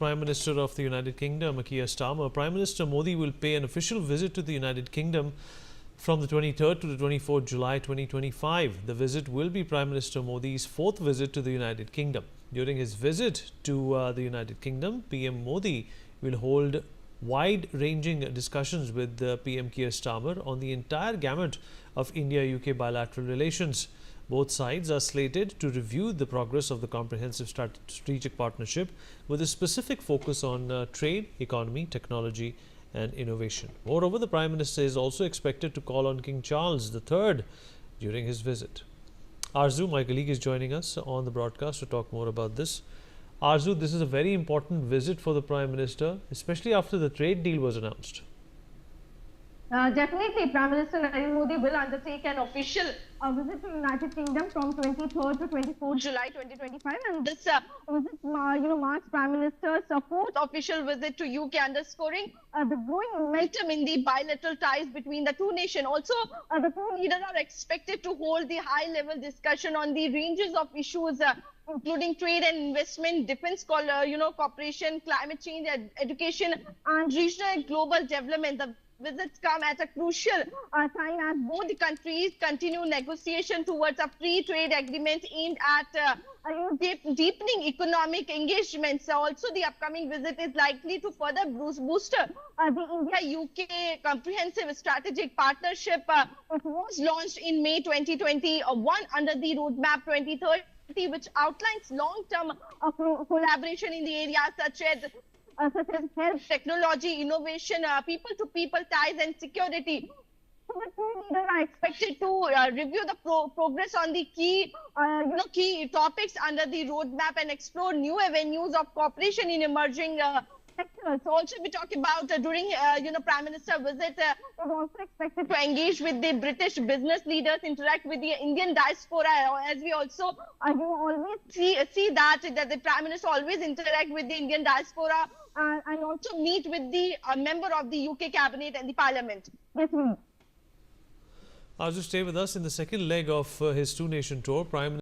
Prime Minister of the United Kingdom, Keir Starmer. Prime Minister Modi will pay an official visit to the United Kingdom from the 23rd to the 24th July 2025. The visit will be Prime Minister Modi's fourth visit to the United Kingdom. During his visit to the United Kingdom, PM Modi will hold wide-ranging discussions with PM Keir Starmer on the entire gamut of India-UK bilateral relations. Both sides are slated to review the progress of the comprehensive strategic partnership with a specific focus on trade, economy, technology and innovation. Moreover, the Prime Minister is also expected to call on King Charles III during his visit. Arzu, my colleague, is joining us on the broadcast to talk more about this. Arzu, this is a very important visit for the Prime Minister, especially after the trade deal was announced. Definitely, Prime Minister Narendra Modi will undertake an official visit to the United Kingdom from 23rd to 24th July 2025, and this visit, marks Prime Minister's fourth official visit to UK, underscoring the growing momentum in the bilateral ties between the two nations. Also, the two leaders are expected to hold the high-level discussion on the ranges of issues, including trade and investment, defense, cooperation, climate change, education, and regional and global development. The visits come at a crucial time as both the countries continue negotiation towards a free trade agreement aimed at deepening economic engagements. Also, the upcoming visit is likely to further boost the India-UK comprehensive strategic partnership, which was launched in May 2021 under the Roadmap 2030, which outlines long-term collaboration in the areas such as health, technology, innovation, people-to-people ties, and security. So the two leaders are expected to review the progress on the key topics under the roadmap and explore new avenues of cooperation in emerging sectors. So also, we talk about during Prime Minister visit, is also expected to engage with the British business leaders, interact with the Indian diaspora, as we also always see that the Prime Minister always interact with the Indian diaspora and also meet with the member of the UK cabinet and the Parliament. Yes, ma'am. Arzu, stay with us. In the second leg of his two-nation tour, Prime Minister